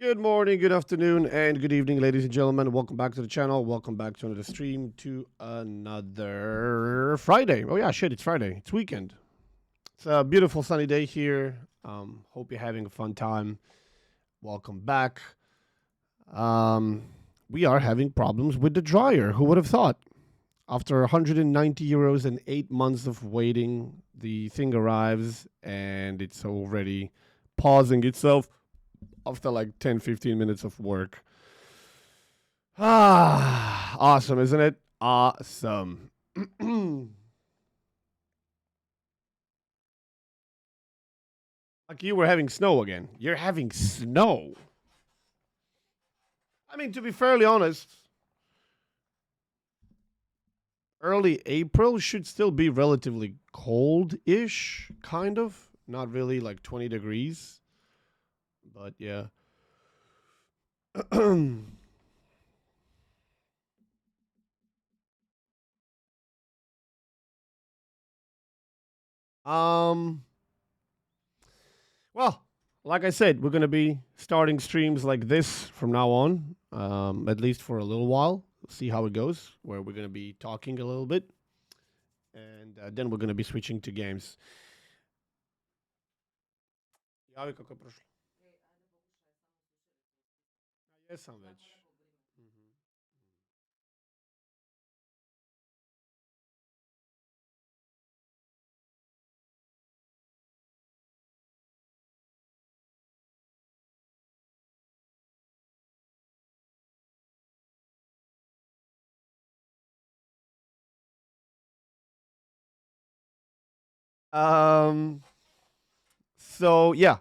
Good morning, good afternoon, and good evening, ladies and gentlemen. Welcome back to the channel. Welcome back to another stream, to another Friday. Oh, yeah, shit, it's Friday. It's weekend. It's a beautiful sunny day here. Hope you're having a fun time. Welcome back. Um, we are having problems with the dryer. Who would have thought? After 190 euros and 8 months of waiting, the thing arrives and it's already pausing itself after like 10, 15 minutes of work. Ah, awesome, isn't it? Awesome. Like you were having snow again. You're having snow. I mean, to be fairly honest, early April should still be relatively cold ish, kind of. Not really like 20 degrees. But yeah. um, well, like I said, we're going to be starting streams like this from now on, at least for a little while. See how it goes, where we're going to be talking a little bit. And then we're going to be switching to games. Javi, kako je prošlo? Jesam već. Mhm. Um, so yeah,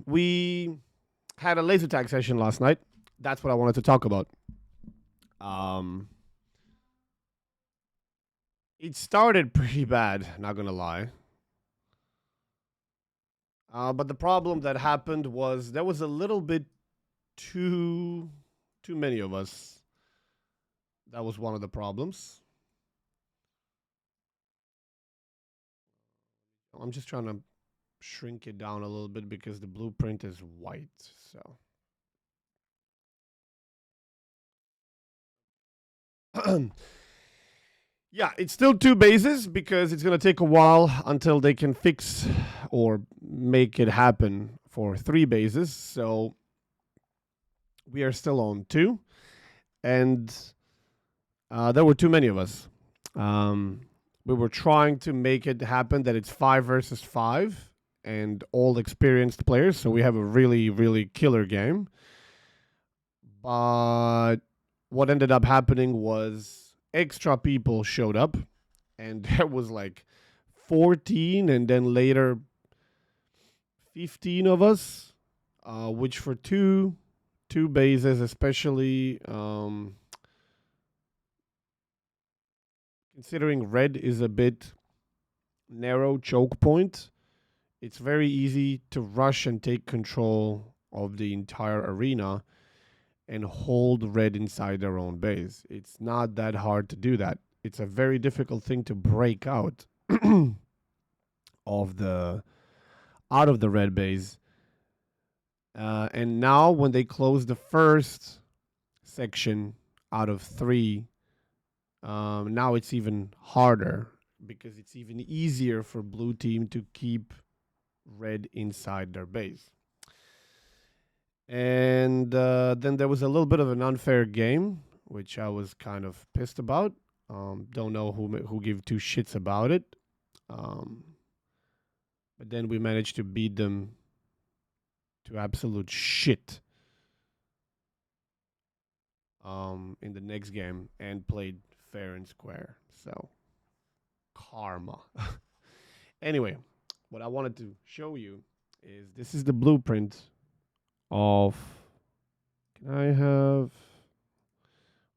we had a laser tag session last night. That's what I wanted to talk about. Um, it started pretty bad, not gonna lie. But the problem that happened was there was a little bit too many of us. That was one of the problems. I'm just trying to shrink it down a little bit because the blueprint is white. So yeah, it's still two bases because it's going to take a while until they can fix or make it happen for three bases. So we are still on two, and there were too many of us. We were trying to make it happen that it's 5 versus 5 and all experienced players. So we have a really, really killer game. But what ended up happening was extra people showed up, and there was like 14 and then later 15 of us, which for two bases, especially considering red is a bit narrow choke point, it's very easy to rush and take control of the entire arena and hold red inside their own base. It's not that hard to do that. It's a very difficult thing to break of the out of the red base. And now when they close the first section out of three, now it's even harder because it's even easier for blue team to keep red inside their base. And then there was a little bit of an unfair game, which I was kind of pissed about. Don't know who gave two shits about it. Um, but then we managed to beat them to absolute shit in the next game and played fair and square. So karma. Anyway, what I wanted to show you is this is the blueprint of. Can I have?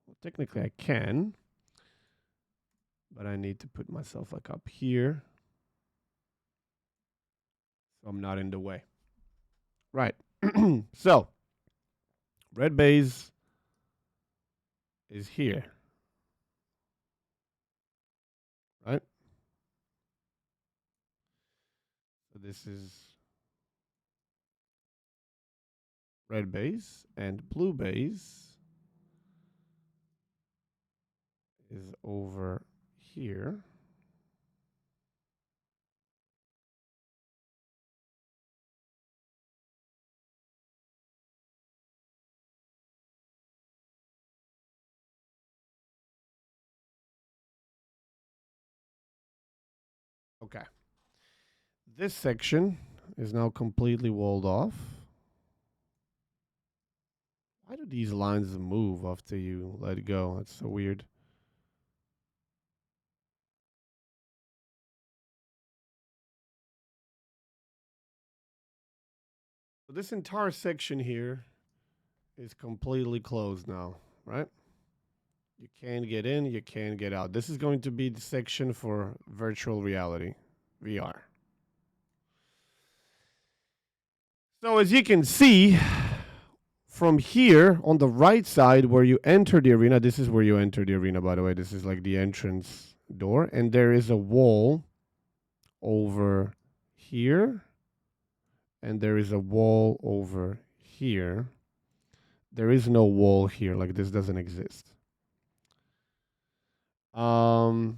Well, technically, I can, but I need to put myself like up here, so I'm not in the way. Right. So, red base is here, right? So this is red base, and blue base is over here. Okay. This section is now completely walled off. Why do these lines move after you let it go? That's so weird. So this entire section here is completely closed now, right? You can't get in, you can't get out. This is going to be the section for virtual reality, VR. So as you can see, from here on the right side where you enter the arena, this is where you enter the arena, by the way. This is like the entrance door. And there is a wall over here. And there is a wall over here. There is no wall here. Like this doesn't exist. Like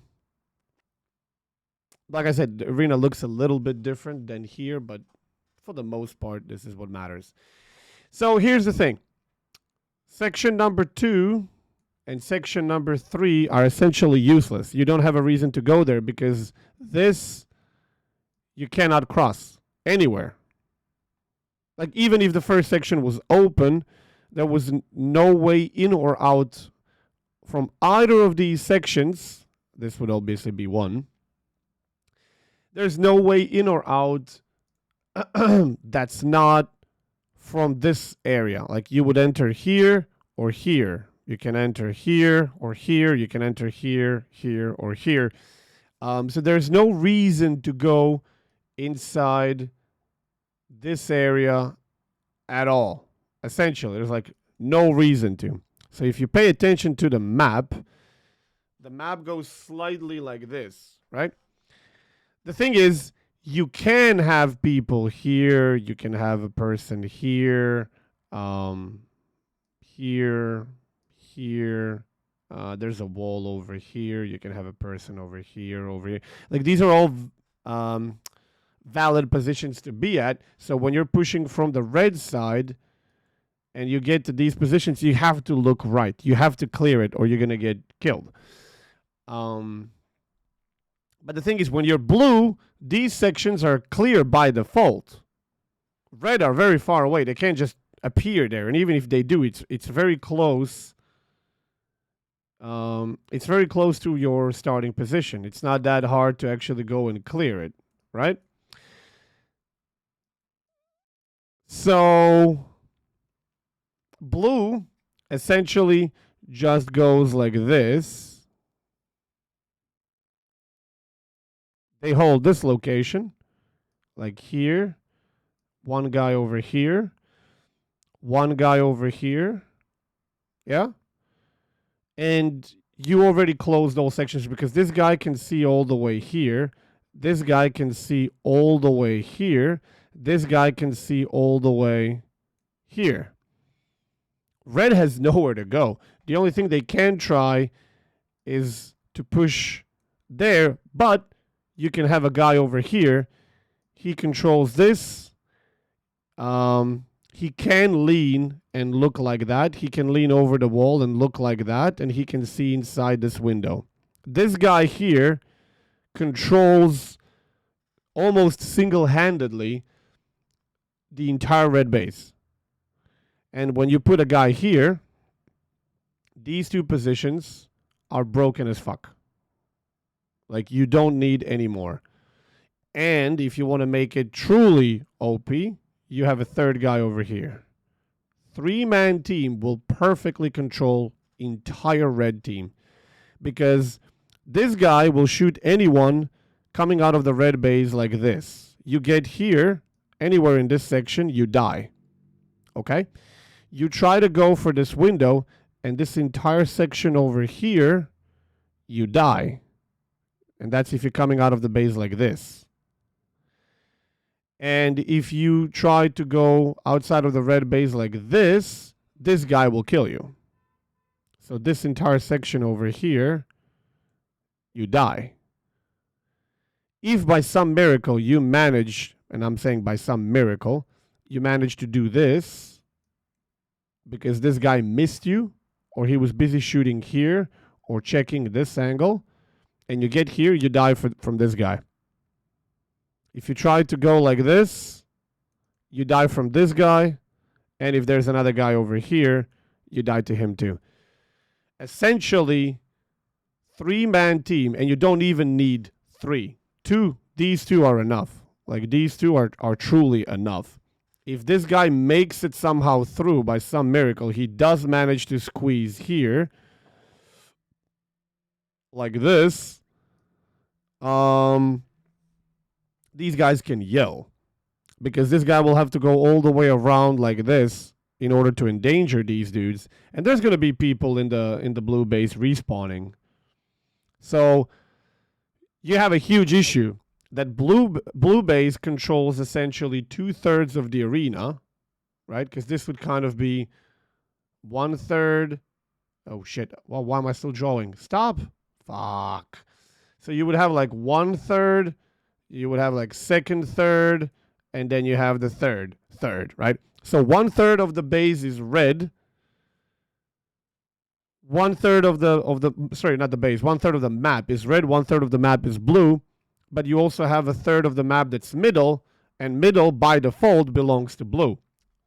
I said, the arena looks a little bit different than here, but for the most part, this is what matters. So here's the thing. Section number 2 and section number 3 are essentially useless. You don't have a reason to go there because this you cannot cross anywhere. Like even if the first section was open, there was no way in or out from either of these sections. This would obviously be one. There's no way in or out that's not from this area. Like you would enter here or here. You can enter here or here. You can enter here, here, or here. So there's no reason to go inside this area at all. Essentially, there's like no reason to. So if you pay attention to the map goes slightly like this, right? The thing is, you can have people here. You can have a person here, here, here. There's a wall over here. You can have a person over here, over here. Like these are all valid positions to be at. So when you're pushing from the red side and you get to these positions, you have to look right. You have to clear it or you're going to get killed. But the thing is, when you're blue, these sections are clear by default. Red are very far away. They can't just appear there. And even if they do, it's very close. It's very close to your starting position. It's not that hard to actually go and clear it, right? So blue essentially just goes like this. They hold this location, like here, one guy over here, one guy over here, yeah? And you already closed all sections because this guy can see all the way here, this guy can see all the way here, this guy can see all the way here. Red has nowhere to go. The only thing they can try is to push there, but you can have a guy over here. He controls this. He can lean and look like that. He can lean over the wall and look like that. And he can see inside this window. This guy here controls almost single-handedly the entire red base. And when you put a guy here, these two positions are broken as fuck. Like, you don't need any more. And if you want to make it truly OP, you have a third guy over here. 3-man team will perfectly control entire red team. Because this guy will shoot anyone coming out of the red base like this. You get here, anywhere in this section, you die. Okay? You try to go for this window, and this entire section over here, you die. And that's if you're coming out of the base like this. And if you try to go outside of the red base like this guy will kill you. So this entire section over here, you die. If by some miracle you manage, and I'm saying by some miracle, you manage to do this, because this guy missed you, or he was busy shooting here, or checking this angle, and you get here, you die from this guy. If you try to go like this, you die from this guy, and if there's another guy over here, you die to him too. Essentially, 3-man team, and you don't even need 3. These two are enough. Like, these two are truly enough. If this guy makes it somehow through by some miracle, he does manage to squeeze here, like this, these guys can yell, because this guy will have to go all the way around like this in order to endanger these dudes. And there's going to be people in the blue base respawning. So you have a huge issue that blue base controls essentially 2/3 of the arena, right? Because this would kind of be 1/3. Oh shit. Well, why am I still drawing? Stop. Fuck. So you would have like 1/3, you would have like second third, and then you have the third, right? So 1/3 of the base is red. 1/3 of the sorry, not the base. 1/3 of the map is red. 1/3 of the map is blue. But you also have 1/3 of the map that's middle, and middle by default belongs to blue,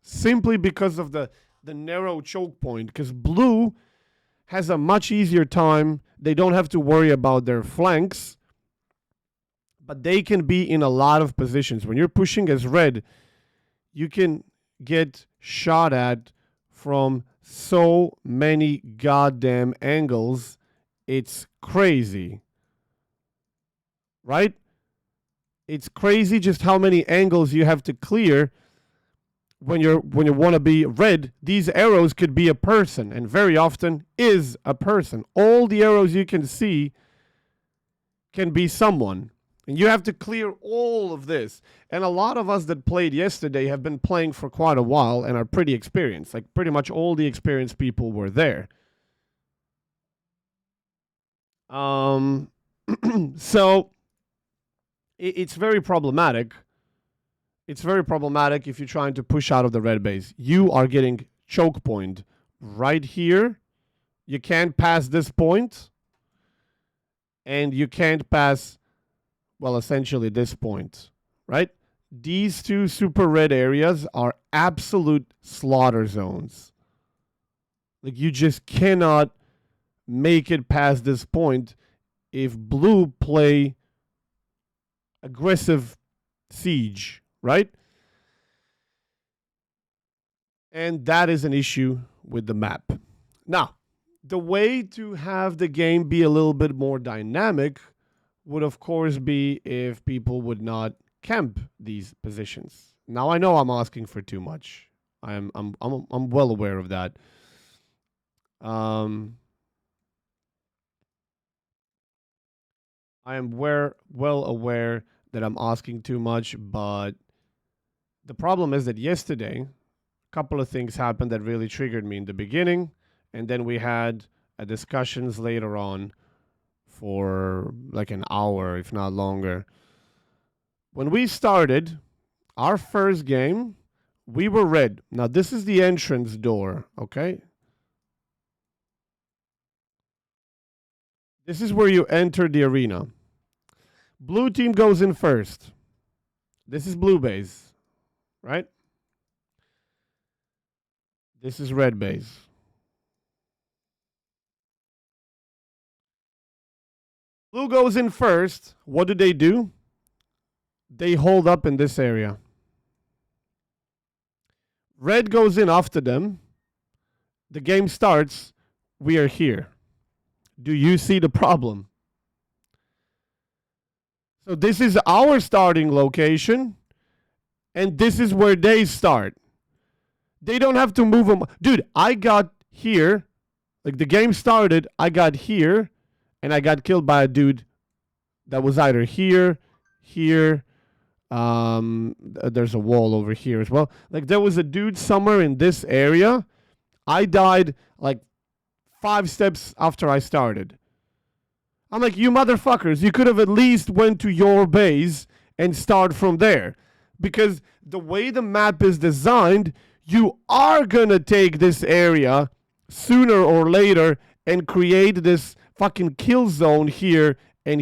simply because of the narrow choke point. Because blue has a much easier time. They don't have to worry about their flanks, but they can be in a lot of positions. When you're pushing as red, you can get shot at from so many goddamn angles. It's crazy. Right? It's crazy just how many angles you have to clear when you want to be red. These arrows could be a person, and very often is a person. All the arrows you can see can be someone. And you have to clear all of this. And a lot of us that played yesterday have been playing for quite a while and are pretty experienced. Like, pretty much all the experienced people were there. So it's very problematic. It's very problematic if you're trying to push out of the red base. You are getting choke point right here. You can't pass this point. And you can't pass, well, essentially this point, right? These two super red areas are absolute slaughter zones. Like, you just cannot make it past this point if blue play aggressive siege, right? And that is an issue with the map. Now, the way to have the game be a little bit more dynamic would, of course, be if people would not camp these positions. Now, I know I'm asking for too much. I'm well aware of that. I am well aware that I'm asking too much, but the problem is that yesterday, a couple of things happened that really triggered me in the beginning, and then we had discussions later on for like an hour, if not longer. When we started our first game, we were red. Now, this is the entrance door, okay? This is where you enter the arena. Blue team goes in first. This is blue base, right? This is red base. Blue goes in first. What do? They hold up in this area. Red goes in after them. The game starts. We are here. Do you see the problem? So this is our starting location, and this is where they start. They don't have to move them. Dude, I got here. Like, the game started, I got here, and I got killed by a dude that was either here, There's a wall over here as well. Like there was a dude somewhere in this area. I died like 5 steps after I started. I'm like, you motherfuckers, you could have at least went to your base and start from there. Because the way the map is designed, you are gonna take this area sooner or later and create this fucking kill zone here and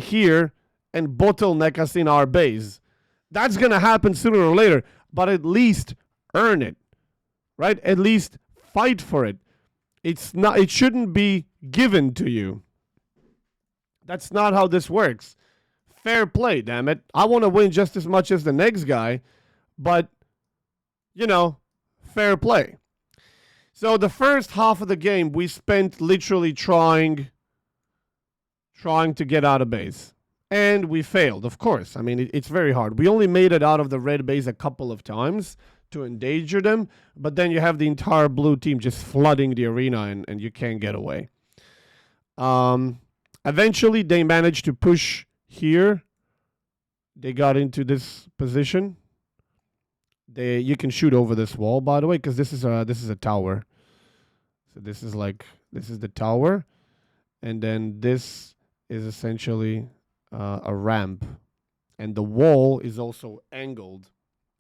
bottleneck us in our base. That's gonna happen sooner or later, but at least earn it, right? At least fight for it. It shouldn't be given to you. That's not how this works. Fair play, damn it. I want to win just as much as the next guy, but, you know, fair play. So the first half of the game, we spent literally trying to get out of base. And we failed, of course. I mean, it's very hard. We only made it out of the red base a couple of times to endanger them, but then you have the entire blue team just flooding the arena and you can't get away. Eventually, they managed to push here. They got into this position. You can shoot over this wall, by the way, because this is a tower. So this is the tower, and then this is essentially a ramp, and the wall is also angled.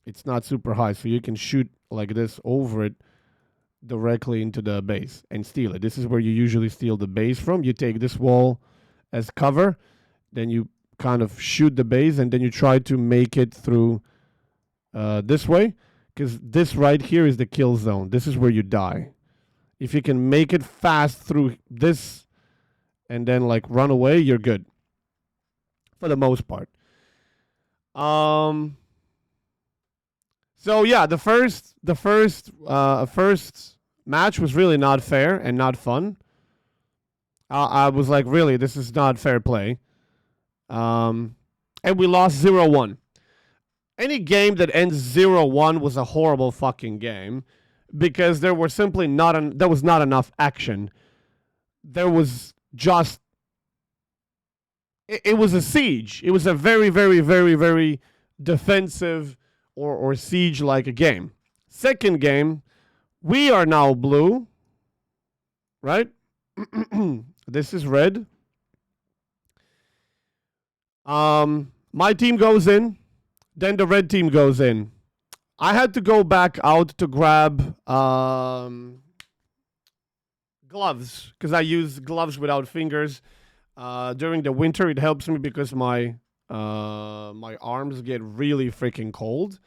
It's not super high, so you can shoot like this over it directly into the base and steal it. This is where you usually steal the base from. You take this wall as cover, then you kind of shoot the base, and then you try to make it through this way, because this right here is the kill zone. This is where you die. If you can make it fast through this and then like run away, you're good for the most part. So yeah, the first match was really not fair and not fun. I was like, really, this is not fair play. And we lost 0-1. Any game that ends 0-1 was a horrible fucking game, because there were simply there was not enough action. There was just it was a siege. It was a very, very, very, very defensive or siege like a game. Second game, we are now blue, right? This is red. My team goes in, then the red team goes in. I had to go back out to grab gloves, because I use gloves without fingers. During the winter, it helps me because my arms get really freaking cold.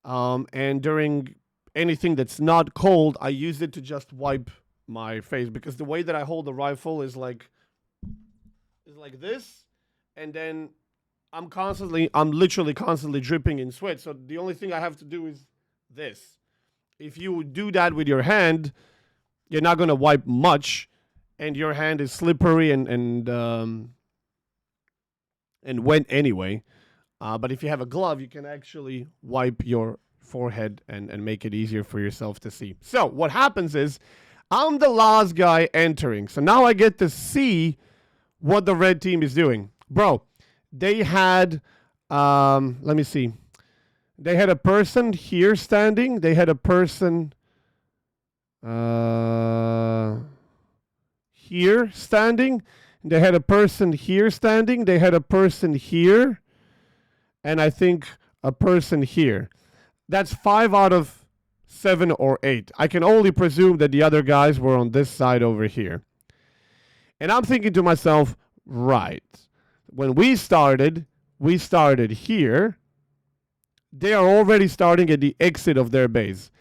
And during anything that's not cold, I use it to just wipe my face, because the way that I hold the rifle is like this, and then I'm literally constantly dripping in sweat. So the only thing I have to do is this. If you do that with your hand, you're not gonna wipe much, and your hand is slippery and wet anyway. But if you have a glove, you can actually wipe your forehead and make it easier for yourself to see. So what happens is, I'm the last guy entering. So now I get to see what the red team is doing. Bro, they had, let me see. They had a person here standing. They had a person here standing. They had a person here standing. They had a person here. And I think a person here. That's 5 out of 7 or 8. I can only presume that the other guys were on this side over here. And I'm thinking to myself, right, when we started here. They are already starting at the exit of their base.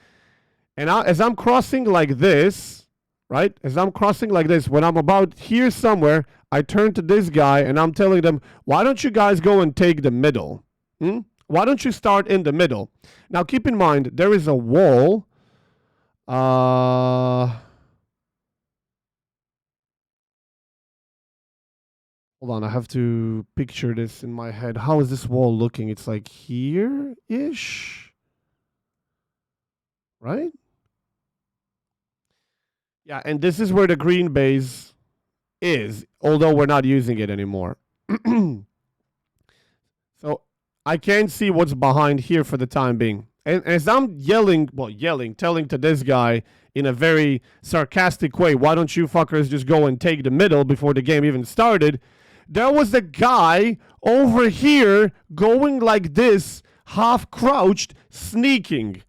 And as I'm crossing like this, right? As I'm crossing like this, when I'm about here somewhere, I turn to this guy and I'm telling them, why don't you guys go and take the middle? Why don't you start in the middle? Now, keep in mind, there is a wall. Hold on, I have to picture this in my head. How is this wall looking? It's like here-ish, right? Yeah, and this is where the green base is, although we're not using it anymore. So I can't see what's behind here for the time being. And as I'm telling to this guy in a very sarcastic way, why don't you fuckers just go and take the middle before the game even started? There was a guy over here going like this, half crouched, sneaking.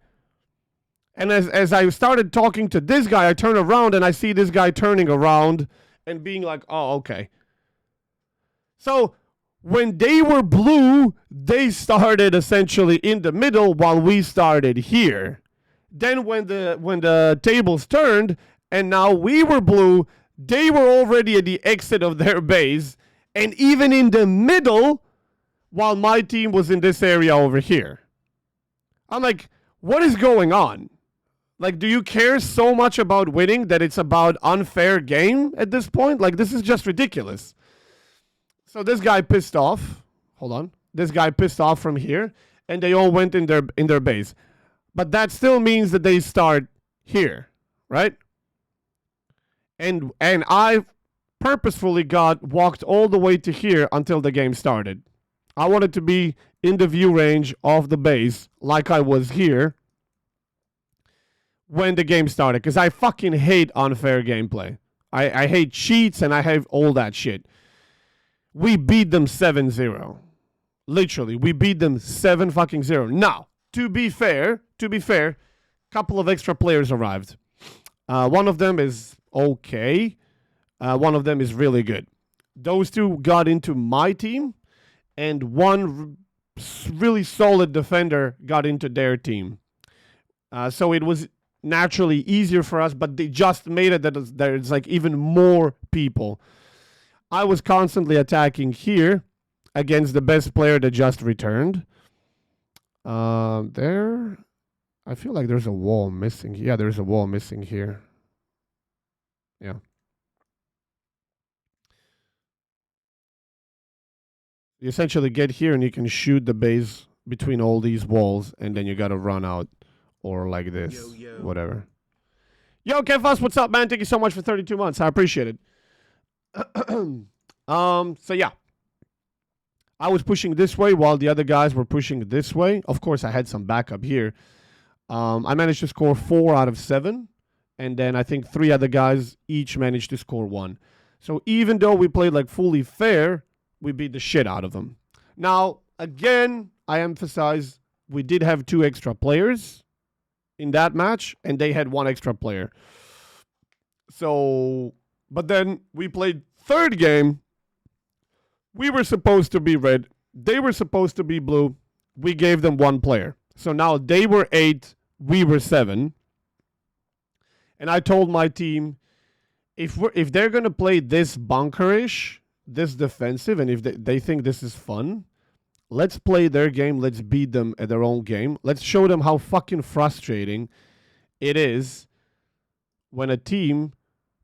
And as I started talking to this guy, I turn around and I see this guy turning around and being like, oh, okay. So when they were blue, they started essentially in the middle while we started here. Then when the tables turned and now we were blue, they were already at the exit of their base and even in the middle while my team was in this area over here. I'm like, what is going on? Like, do you care so much about winning that it's about unfair game at this point? Like, this is just ridiculous. So this guy pissed off. Hold on. This guy pissed off from here, and they all went in their base. But that still means that they start here, right? And I purposefully walked all the way to here until the game started. I wanted to be in the view range of the base like I was here when the game started, because I fucking hate unfair gameplay. I hate cheats and I hate all that shit. We beat them 7-0. Literally, we beat them 7-0. Now, to be fair, couple of extra players arrived. One of them is okay. One of them is really good. Those two got into my team, and one really solid defender got into their team. So it was naturally easier for us, but they just made it that there's like even more people. I was constantly attacking here against the best player that just returned. There, I feel like there's a wall missing. Yeah, there's a wall missing here. Yeah. You essentially get here and you can shoot the base between all these walls, and then you gotta run out or like this, whatever. Yo, Kefas, what's up, man? Thank you so much for 32 months. I appreciate it. So yeah, I was pushing this way while the other guys were pushing this way. Of course, I had some backup here. I managed to score 4 out of 7, and then I think 3 other guys each managed to score 1. So even though we played like fully fair, we beat the shit out of them. Now, again, I emphasize we did have 2 extra players in that match, and they had 1 extra player. So, but then we played third game. We were supposed to be red. They were supposed to be blue. We gave them 1 player. So now they were 8. We were 7. And I told my team, if they're going to play this bunkerish, this defensive, and if they think this is fun, let's play their game. Let's beat them at their own game. Let's show them how fucking frustrating it is when a team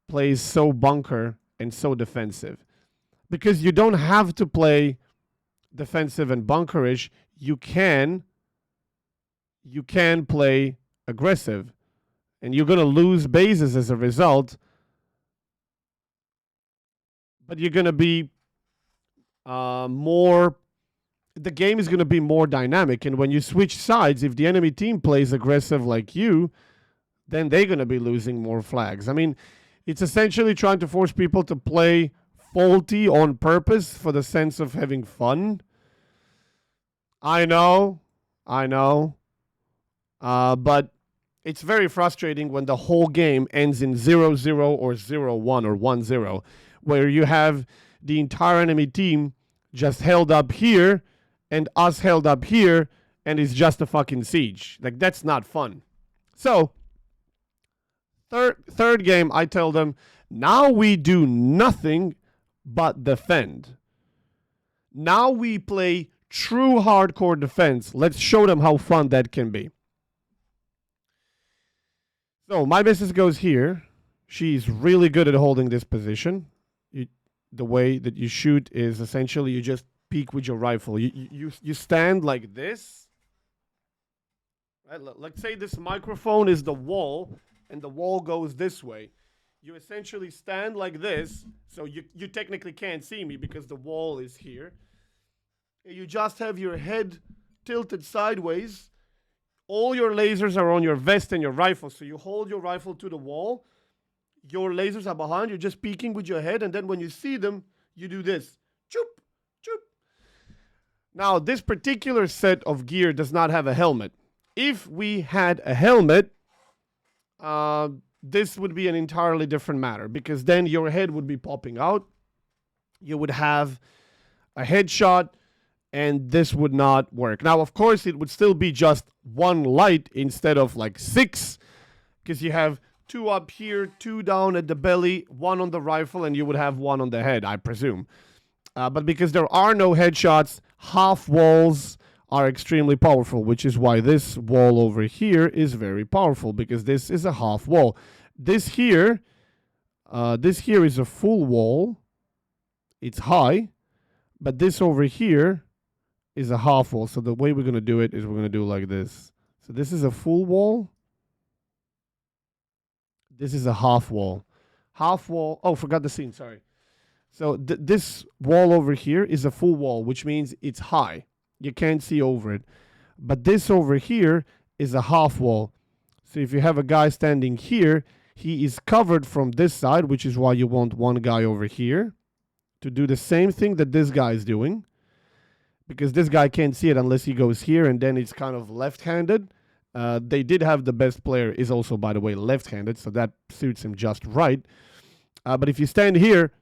plays so bunker and so defensive. Because you don't have to play defensive and bunkerish. You can play aggressive. And you're going to lose bases as a result. But you're going to be more... The game is going to be more dynamic. And when you switch sides, if the enemy team plays aggressive like you, then they're going to be losing more flags. I mean, it's essentially trying to force people to play faulty on purpose for the sense of having fun. I know. But it's very frustrating when the whole game ends in 0-0 or 0-1 or 1-0, where you have the entire enemy team just held up here and us held up here, and it's just a fucking siege. Like, that's not fun. So, third game, I tell them, now we do nothing but defend. Now we play true hardcore defense. Let's show them how fun that can be. So my missus goes here. She's really good at holding this position. The way that you shoot is essentially you just peek with your rifle. You stand like this. Right? Let's say this microphone is the wall, and the wall goes this way. You essentially stand like this, so you technically can't see me because the wall is here. You just have your head tilted sideways. All your lasers are on your vest and your rifle. So you hold your rifle to the wall. Your lasers are behind. You're just peeking with your head. And then when you see them, you do this. Choop, choop. Now, this particular set of gear does not have a helmet. If we had a helmet, this would be an entirely different matter, because then your head would be popping out. You would have a headshot, and this would not work. Now, of course, it would still be just one light instead of like 6, because you have 2 up here, 2 down at the belly, 1 on the rifle, and you would have 1 on the head, I presume. But because there are no headshots, half walls are extremely powerful, which is why this wall over here is very powerful, because this is a half wall. This here is a full wall. It's high, but this over here is a half wall. So the way we're going to do it is we're going to do like this. So this is a full wall. This is a half wall. Half wall. Oh, forgot the scene. Sorry. So this wall over here is a full wall, which means it's high. You can't see over it. But this over here is a half wall. So if you have a guy standing here, he is covered from this side, which is why you want one guy over here to do the same thing that this guy is doing, because this guy can't see it unless he goes here, and then it's kind of left-handed. They did have the best player is also, by the way, left-handed, so that suits him just right. But if you stand here,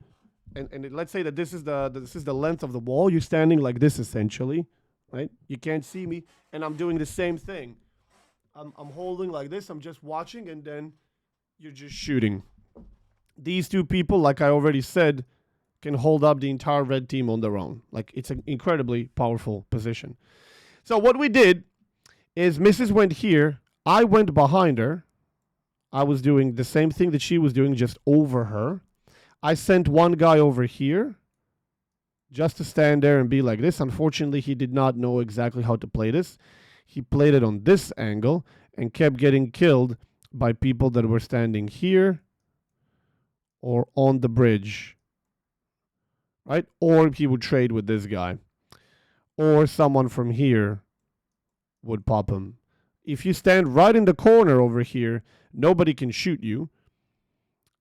and let's say that this is the length of the wall, you're standing like this essentially, right? You can't see me, and I'm doing the same thing. I'm holding like this, I'm just watching, and then you're just shooting. These 2 people, like I already said, can hold up the entire red team on their own. Like, it's an incredibly powerful position. So what we did is Mrs. went here. I went behind her. I was doing the same thing that she was doing, just over her. I sent one guy over here just to stand there and be like this. Unfortunately, he did not know exactly how to play this. He played it on this angle and kept getting killed by people that were standing here or on the bridge. Right? Or he would trade with this guy. Or someone from here would pop him. If you stand right in the corner over here, nobody can shoot you.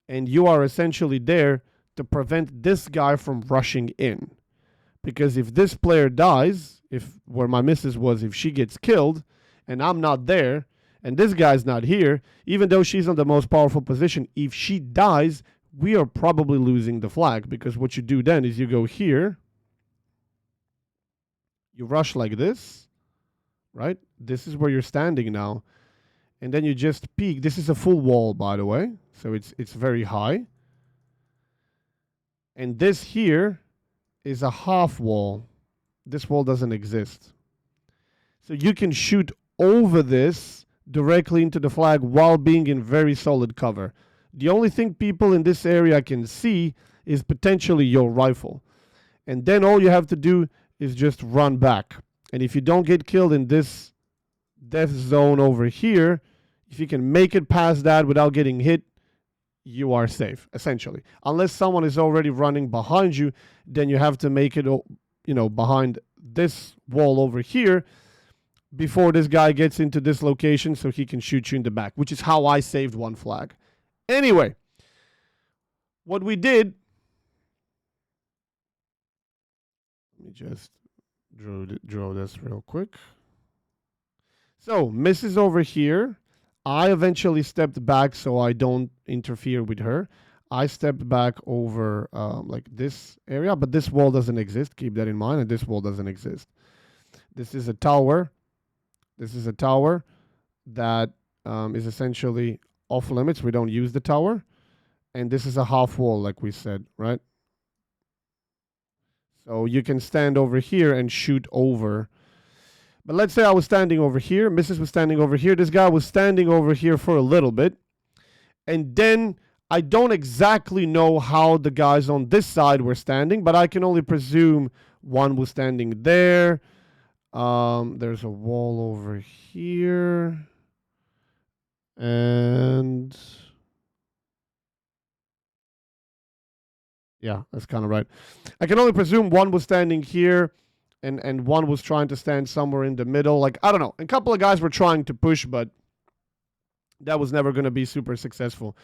And you are essentially there to prevent this guy from rushing in. Because if this player dies, if where my missus was, if she gets killed, and I'm not there, and this guy's not here, even though she's on the most powerful position, if she dies, we are probably losing the flag, because what you do then is you go here, you rush like this, right? This is where you're standing now. And then you just peek. This is a full wall, by the way, so it's very high. And this here is a half wall. This wall doesn't exist. So you can shoot over this directly into the flag while being in very solid cover. The only thing people in this area can see is potentially your rifle. And then all you have to do is just run back. And if you don't get killed in this death zone over here, if you can make it past that without getting hit, you are safe, essentially. Unless someone is already running behind you, then you have to make it, behind this wall over here before this guy gets into this location so he can shoot you in the back, which is how I saved one flag. Anyway, what we did, let me just draw this real quick. So, Mrs. over here, I eventually stepped back so I don't interfere with her. I stepped back over like this area, but this wall doesn't exist. Keep that in mind, and this wall doesn't exist. This is a tower. This is a tower that is essentially off limits. We don't use the tower. And this is a half wall, like we said, right? So you can stand over here and shoot over. But let's say I was standing over here. Mrs. was standing over here. This guy was standing over here for a little bit. And then I don't exactly know how the guys on this side were standing, but I can only presume one was standing there. There's a wall over here. And yeah, that's kind of right. I can only presume one was standing here and one was trying to stand somewhere in the middle. Like, I don't know. A couple of guys were trying to push, but that was never going to be super successful.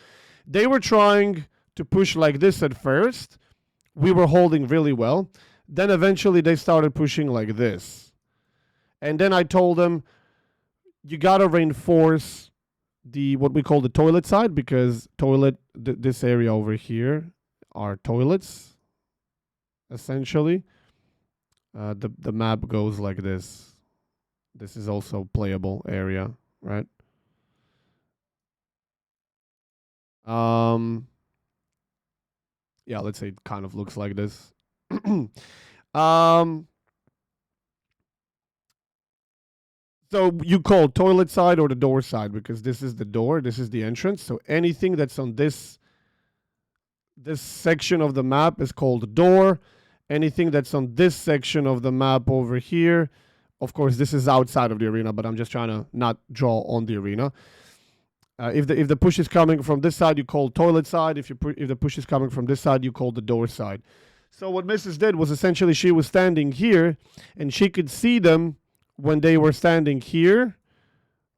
They were trying to push like this at first. We were holding really well. Then eventually they started pushing like this. And then I told them, you got to reinforce the what we call the toilet side, because this area over here are toilets, essentially. The map goes like this. This is also playable area, right? Yeah, let's say it kind of looks like this. So you call toilet side or the door side, because this is the door, this is the entrance. So anything that's on this section of the map is called door. Anything that's on this section of the map over here, of course, this is outside of the arena, but I'm just trying to not draw on the arena. If the push is coming from this side, you call toilet side. If the push is coming from this side, you call the door side. So what Mrs. did was essentially she was standing here, and she could see them when they were standing here,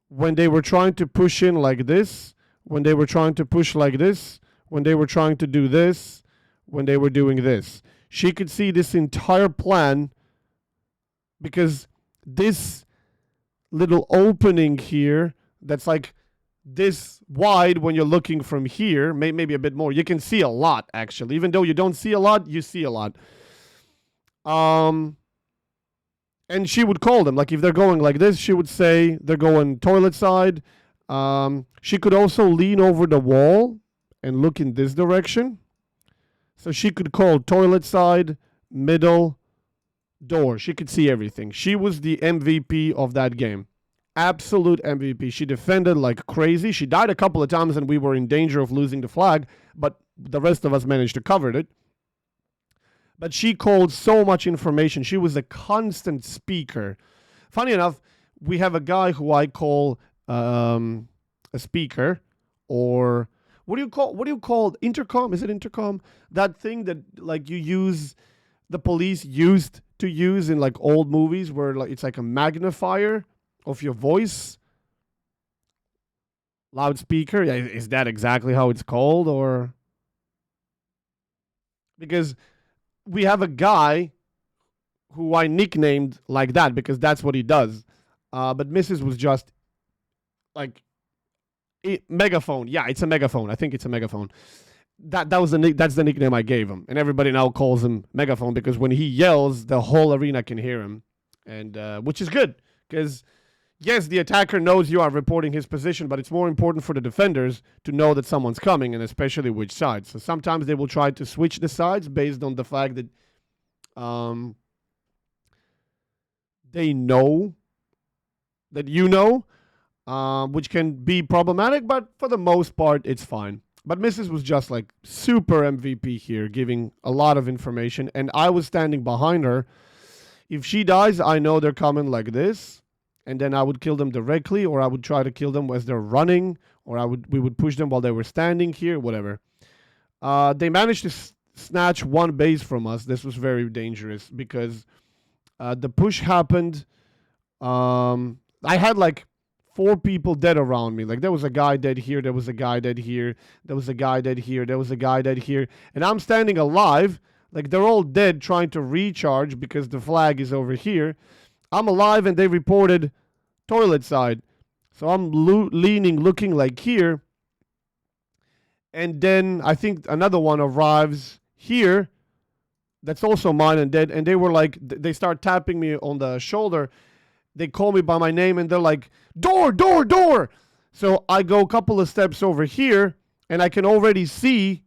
when they were trying to push in like this, when they were trying to push like this, when they were trying to do this, when they were doing this. She could see this entire plan, because this little opening here that's like this wide when you're looking from here, maybe a bit more. You can see a lot, actually. Even though you don't see a lot, you see a lot. And she would call them. Like, if they're going like this, she would say they're going toilet side. She could also lean over the wall and look in this direction. So she could call toilet side, middle, door. She could see everything. She was the MVP of that game. Absolute MVP. She defended like crazy. She died a couple of times and we were in danger of losing the flag, but the rest of us managed to cover it. But she called so much information. She was a constant speaker. Funny enough, we have a guy who I call a speaker, or what do you call intercom? Is it intercom? That thing that like the police used to use in like old movies, where like it's like a magnifier of your voice. Loudspeaker. Yeah, is that exactly how it's called? Or because we have a guy who I nicknamed like that because that's what he does. But Mrs. was just like megaphone. Yeah, it's a megaphone. I think it's a megaphone. That's the nickname I gave him, and everybody now calls him Megaphone because when he yells, the whole arena can hear him, and which is good because yes, the attacker knows you are reporting his position, but it's more important for the defenders to know that someone's coming, and especially which side. So sometimes they will try to switch the sides based on the fact that they know that you know, which can be problematic, but for the most part, it's fine. But Mrs. was just like super MVP here, giving a lot of information, and I was standing behind her. If she dies, I know they're coming like this, and then I would kill them directly, or I would try to kill them as they're running, or we would push them while they were standing here, whatever. They managed to snatch one base from us. This was very dangerous because the push happened. I had like 4 people dead around me. Like there was a guy dead here, there was a guy dead here, there was a guy dead here, there was a guy dead here, and I'm standing alive. Like they're all dead trying to recharge because the flag is over here. I'm alive and they reported toilet side. So I'm leaning, looking like here. And then I think another one arrives here that's also mine and dead. And they were like, they start tapping me on the shoulder. They call me by my name and they're like, door, door, door. So I go a couple of steps over here and I can already see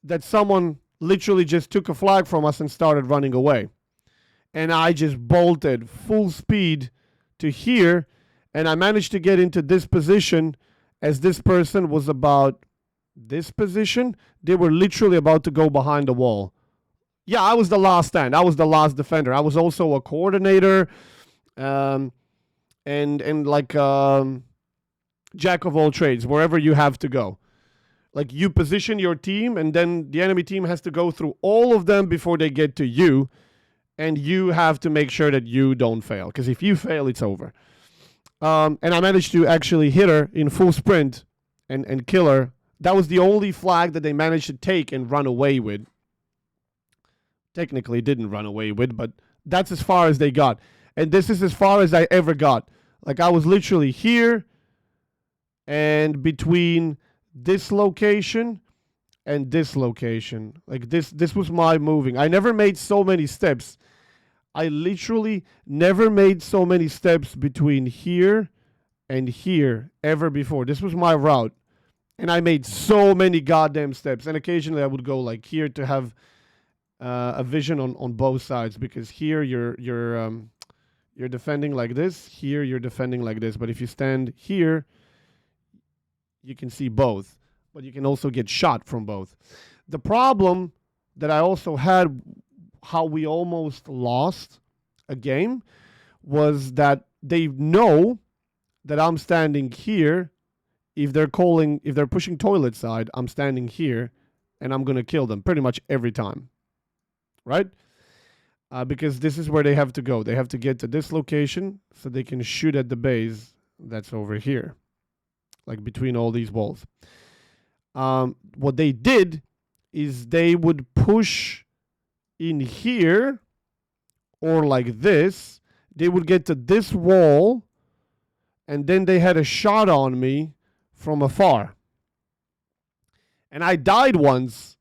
that someone literally just took a flag from us and started running away. And I just bolted full speed to here, and I managed to get into this position as this person was about this position. They were literally about to go behind the wall. Yeah, I was the last stand. I was the last defender. I was also a coordinator, and like jack of all trades, wherever you have to go. Like you position your team, and then the enemy team has to go through all of them before they get to you. and you have to make sure that you don't fail, because if you fail, it's over. And I managed to actually hit her in full sprint and kill her. That was the only flag that they managed to take and run away with. Technically didn't run away with, but that's as far as they got. And this is as far as I ever got. Like, I was literally here and between this location and this location. Like, this was my moving. I never made so many steps. I literally never made so many steps between here and here ever before. This was my route. And I made so many goddamn steps. And occasionally I would go like here to have a vision on both sides, because here you're defending like this. Here you're defending like this. But if you stand here, you can see both. But you can also get shot from both. The problem that I also had, how we almost lost a game, was that they know that I'm standing here. If they're pushing toilet side, I'm standing here and I'm going to kill them pretty much every time. Right? Because this is where they have to go. They have to get to this location so they can shoot at the base that's over here, like between all these walls. What they did is they would push in here, or like this. They would get to this wall, and then they had a shot on me from afar. And I died once,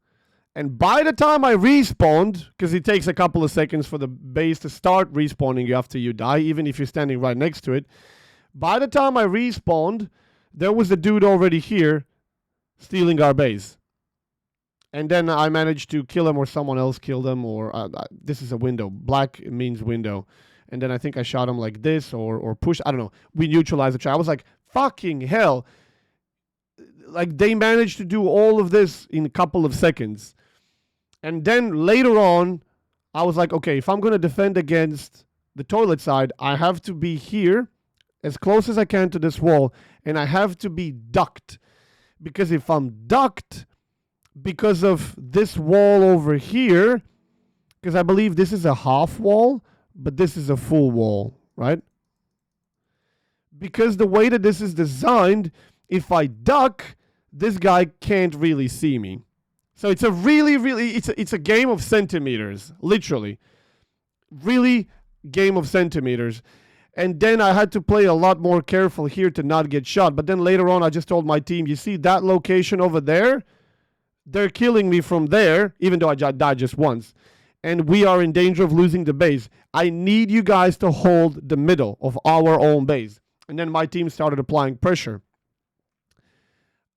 and by the time I respawned, because it takes a couple of seconds for the base to start respawning you after you die, even if you're standing right next to it. By the time I respawned, there was a dude already here stealing our base. And then I managed to kill him, or someone else killed him, or this is a window. Black means window. And then I think I shot him like this, or push. I don't know. We neutralized the trap. I was like, fucking hell. Like, they managed to do all of this in a couple of seconds. And then later on, I was like, okay, if I'm going to defend against the toilet side, I have to be here as close as I can to this wall. And I have to be ducked. Because if I'm ducked because of this wall over here, because I believe this is a half wall, but this is a full wall, right? Because the way that this is designed, if I duck, this guy can't really see me. So it's a it's a game of centimeters, literally. Really game of centimeters. And then I had to play a lot more careful here to not get shot. But then later on, I just told my team, you see that location over there? They're killing me from there, even though I died just once. And we are in danger of losing the base. I need you guys to hold the middle of our own base. And then my team started applying pressure.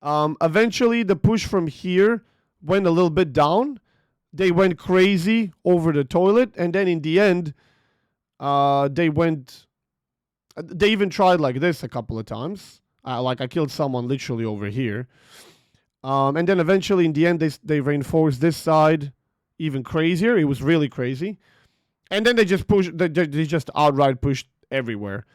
Eventually, the push from here went a little bit down. They went crazy over the toilet. And then in the end, they even tried like this a couple of times. Like I killed someone literally over here. And then eventually in the end, they reinforced this side even crazier. It was really crazy. And then they just outright pushed everywhere.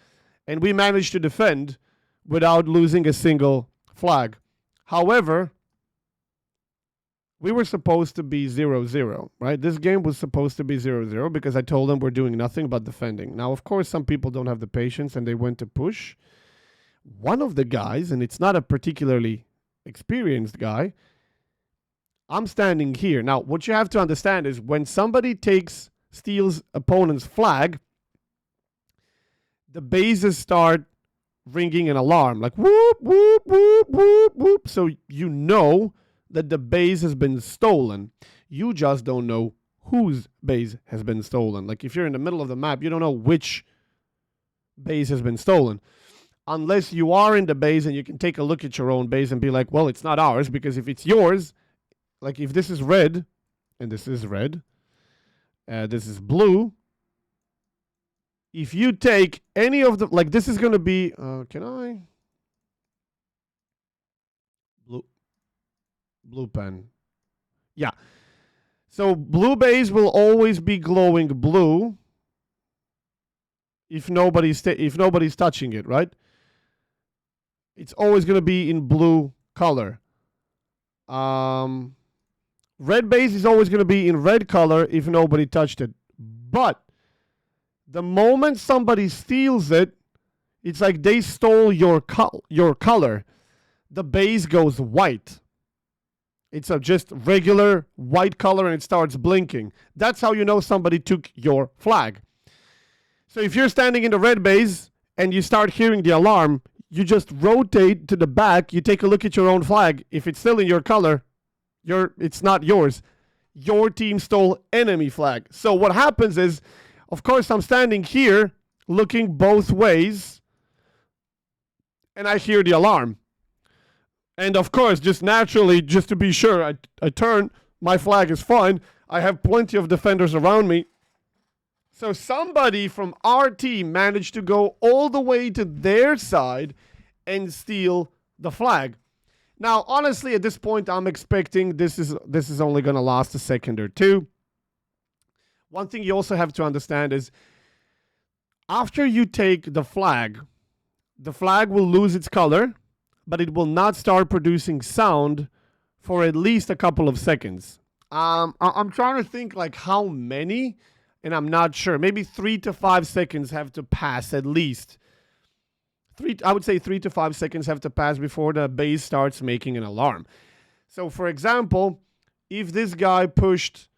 And we managed to defend without losing a single flag. However, we were supposed to be 0-0, right? This game was supposed to be 0-0 because I told them we're doing nothing but defending. Now, of course, some people don't have the patience and they went to push. One of the guys, and it's not a particularly experienced guy, I'm standing here. Now, what you have to understand is when somebody steals opponent's flag, the bases start ringing an alarm, like whoop, whoop, whoop, whoop, whoop. So you know that the base has been stolen. You just don't know whose base has been stolen. Like if you're in the middle of the map, you don't know which base has been stolen. Unless you are in the base and you can take a look at your own base and be like, well, it's not ours, because if it's yours, like if this is red, and this is red, this is blue, if you take any of the, like this is going to be, blue pen. Yeah. So blue base will always be glowing blue if nobody's touching it, right? It's always going to be in blue color. Red base is always going to be in red color if nobody touched it. But the moment somebody steals it, it's like they stole your color. The base goes white. It's a just regular white color and it starts blinking. That's how you know somebody took your flag. So if you're standing in the red base and you start hearing the alarm, you just rotate to the back, you take a look at your own flag. If it's still in your color, it's not yours. Your team stole enemy flag. So what happens is, of course, I'm standing here looking both ways and I hear the alarm. And of course, just naturally, just to be sure, I turn, my flag is fine. I have plenty of defenders around me. So somebody from our team managed to go all the way to their side and steal the flag. Now, honestly, at this point, I'm expecting this is only going to last a second or two. One thing you also have to understand is after you take the flag will lose its color, but it will not start producing sound for at least a couple of seconds. I'm trying to think like how many, and I'm not sure. Maybe 3 to 5 seconds have to pass at least. I would say 3 to 5 seconds have to pass before the base starts making an alarm. So, for example, if this guy pushed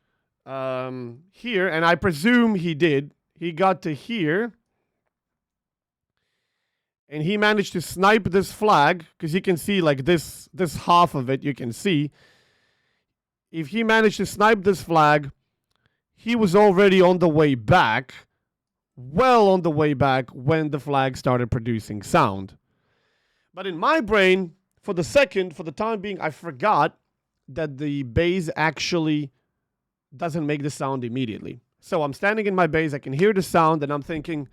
here, and I presume he did, he got to here, and he managed to snipe this flag, because you can see like this half of it, you can see. If he managed to snipe this flag, he was already on the way back, well on the way back when the flag started producing sound. But in my brain, for the time being, I forgot that the base actually doesn't make the sound immediately. So I'm standing in my base, I can hear the sound, and I'm thinking,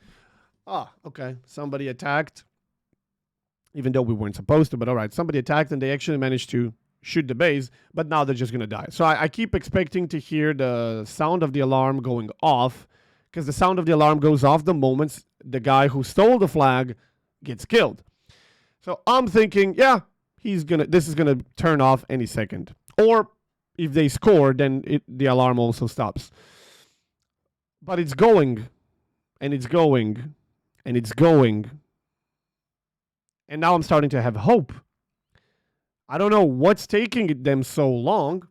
okay, somebody attacked, even though we weren't supposed to, but all right, somebody attacked and they actually managed to shoot the base, but now they're just going to die. So I keep expecting to hear the sound of the alarm going off, because the sound of the alarm goes off the moment the guy who stole the flag gets killed. So I'm thinking, yeah, this is going to turn off any second. Or if they score, then the alarm also stops. But it's going, and it's going, and it's going. And now I'm starting to have hope. I don't know what's taking them so long,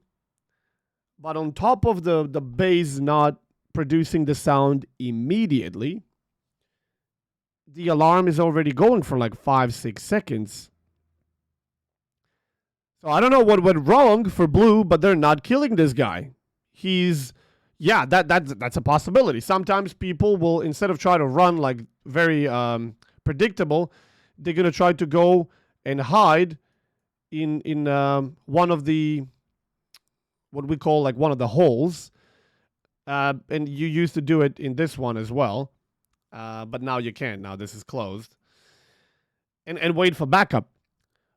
but on top of the base not producing the sound immediately, the alarm is already going for like 5-6 seconds. So I don't know what went wrong for blue, but they're not killing this guy. That's a possibility. Sometimes people will, instead of try to run like very predictable, they're going to try to go and hide in one of the, what we call like one of the holes. And you used to do it in this one as well. But now you can't. Now this is closed. And wait for backup.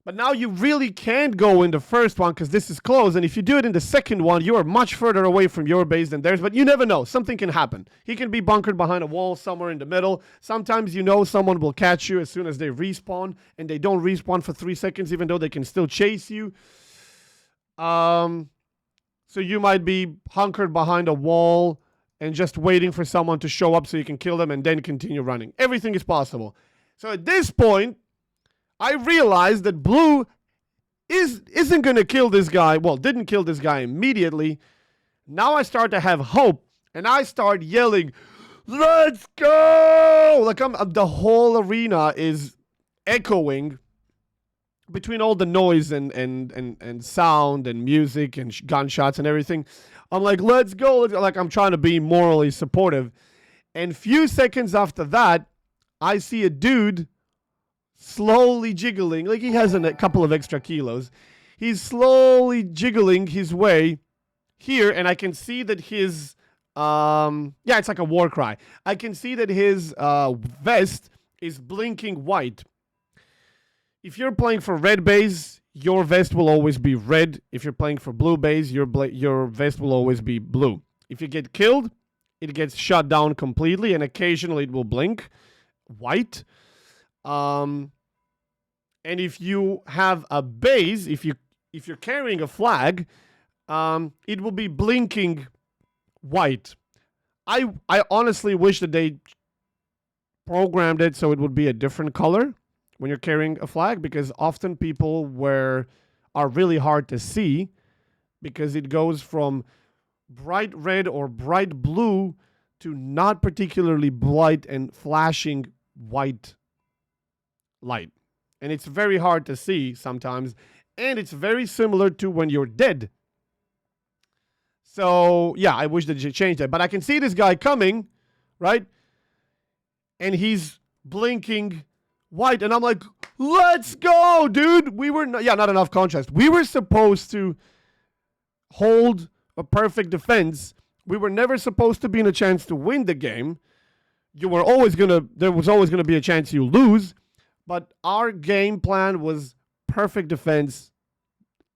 But now you really can't go in the first one because this is closed. And if you do it in the second one, you are much further away from your base than theirs. But you never know. Something can happen. He can be bunkered behind a wall somewhere in the middle. Sometimes someone will catch you as soon as they respawn. And they don't respawn for 3 seconds, even though they can still chase you. So you might be hunkered behind a wall and just waiting for someone to show up so you can kill them and then continue running. Everything is possible. So at this point, I realized that blue isn't going to kill this guy. Well, didn't kill this guy immediately. Now I start to have hope, and I start yelling, "Let's go!" Like the whole arena is echoing between all the noise and sound and music and gunshots and everything. I'm like, "Let's go!" Like I'm trying to be morally supportive. And few seconds after that, I see a dude slowly jiggling, like he has a couple of extra kilos. He's slowly jiggling his way here, and I can see that his, it's like a war cry. I can see that his vest is blinking white. If you're playing for red base, your vest will always be red. If you're playing for blue base, your vest will always be blue. If you get killed, it gets shut down completely, and occasionally it will blink white. And if you have a base, if you're carrying a flag, it will be blinking white. I honestly wish that they programmed it so it would be a different color when you're carrying a flag, because often people are really hard to see because it goes from bright red or bright blue to not particularly bright and flashing white light. And it's very hard to see sometimes. And it's very similar to when you're dead. So, yeah, I wish that you changed that. But I can see this guy coming, right? And he's blinking white. And I'm like, let's go, dude. Not enough contrast. We were supposed to hold a perfect defense. We were never supposed to be in a chance to win the game. There was always gonna be a chance you lose. But our game plan was perfect defense.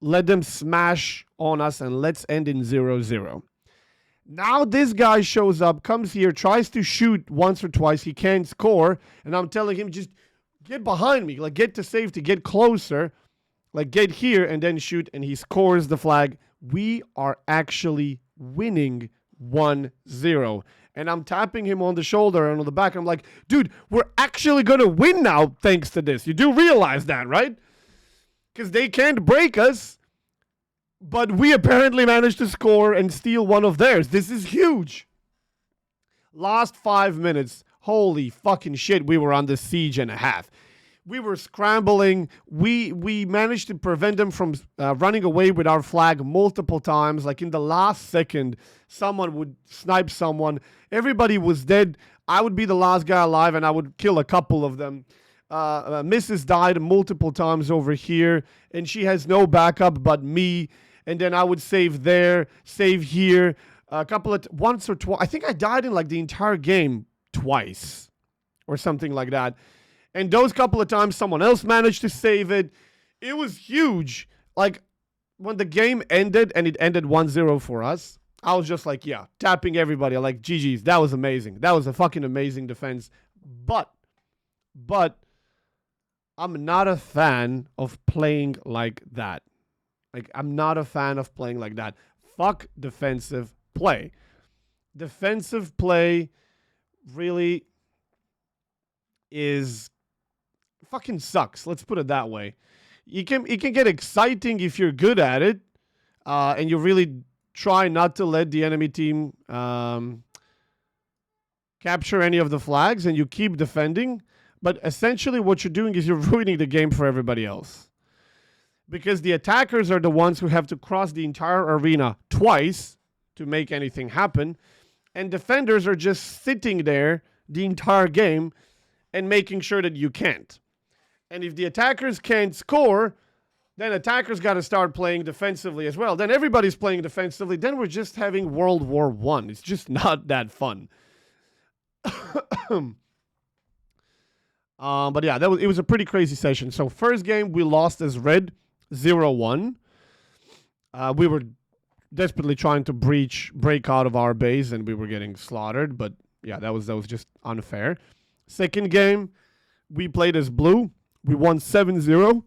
Let them smash on us and let's end in 0-0. Now this guy shows up, comes here, tries to shoot once or twice. He can't score. And I'm telling him, just get behind me. Like, get to safety, get closer. Like, get here and then shoot. And he scores the flag. We are actually winning 1-0. And I'm tapping him on the shoulder and on the back. I'm like, dude, we're actually going to win now thanks to this. You do realize that, right? Because they can't break us. But we apparently managed to score and steal one of theirs. This is huge. Last 5 minutes. Holy fucking shit, we were on the siege and a half. We were scrambling. We managed to prevent them from running away with our flag multiple times. Like in the last second, someone would snipe someone. Everybody was dead. I would be the last guy alive and I would kill a couple of them. Mrs. died multiple times over here and she has no backup but me. And then I would save there, save here. Once or twice. I think I died in like the entire game twice or something like that. And those couple of times, someone else managed to save it. It was huge. Like, when the game ended, and it ended 1-0 for us, I was just like, yeah, tapping everybody. Like, GG's, that was amazing. That was a fucking amazing defense. But, I'm not a fan of playing like that. Like, I'm not a fan of playing like that. Fuck defensive play. Defensive play really is fucking sucks. Let's put it that way. It can get exciting if you're good at it, and you really try not to let the enemy team capture any of the flags, and you keep defending. But essentially, what you're doing is you're ruining the game for everybody else, because the attackers are the ones who have to cross the entire arena twice to make anything happen, and defenders are just sitting there the entire game and making sure that you can't. And if the attackers can't score, then attackers got to start playing defensively as well. Then everybody's playing defensively. Then we're just having World War I. It's just not that fun. But yeah, it was a pretty crazy session. So first game, we lost as red, 0-1. We were desperately trying to break out of our base, and we were getting slaughtered. But yeah, that was just unfair. Second game, we played as blue. We won 7-0.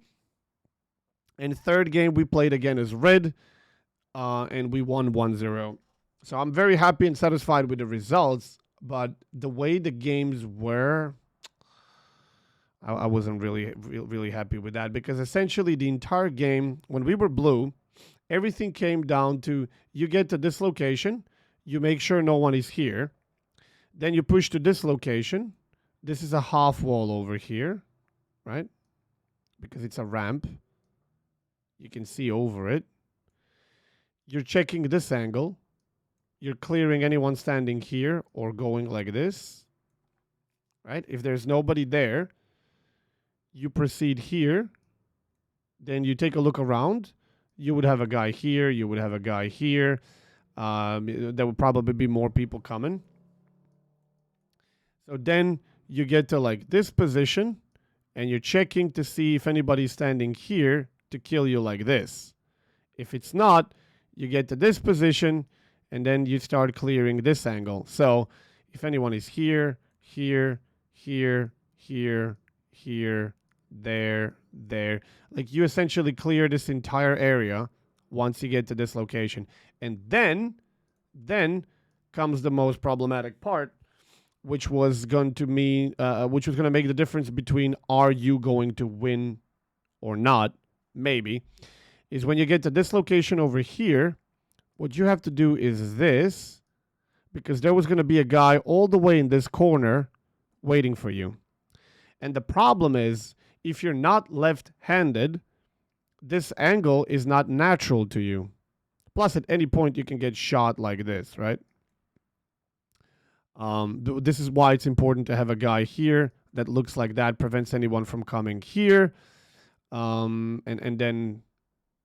And third game, we played again as red, and we won 1-0. So I'm very happy and satisfied with the results, but the way the games were, I wasn't really happy with that, because essentially the entire game, when we were blue, everything came down to you get to this location, you make sure no one is here, then you push to this location. This is a half wall over here, right? Because it's a ramp. You can see over it. You're checking this angle. You're clearing anyone standing here or going like this, right? If there's nobody there, you proceed here. Then you take a look around. You would have a guy here. You would have a guy here. There would probably be more people coming. So then you get to like this position, and you're checking to see if anybody's standing here to kill you like this. If it's not, you get to this position, and then you start clearing this angle. So if anyone is here, here, here, here, here, there, like you essentially clear this entire area once you get to this location. And then comes the most problematic part, which was going to mean, which was going to make the difference between are you going to win or not, maybe, is when you get to this location over here, what you have to do is this, because there was going to be a guy all the way in this corner waiting for you. And the problem is, if you're not left-handed, this angle is not natural to you. Plus, at any point, you can get shot like this, right? This is why it's important to have a guy here that looks like that, prevents anyone from coming here. And then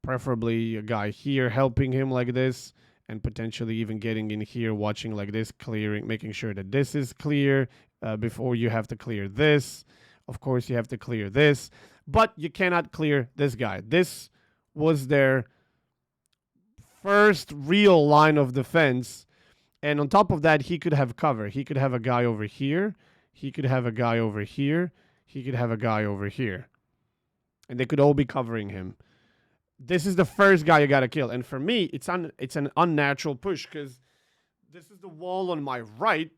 preferably a guy here helping him like this, and potentially even getting in here, watching like this, clearing, making sure that this is clear before you have to clear this. Of course, you have to clear this, but you cannot clear this guy. This was their first real line of defense. And on top of that, he could have cover. He could have a guy over here. He could have a guy over here. He could have a guy over here. And they could all be covering him. This is the first guy you got to kill. And for me, it's an unnatural push because this is the wall on my right.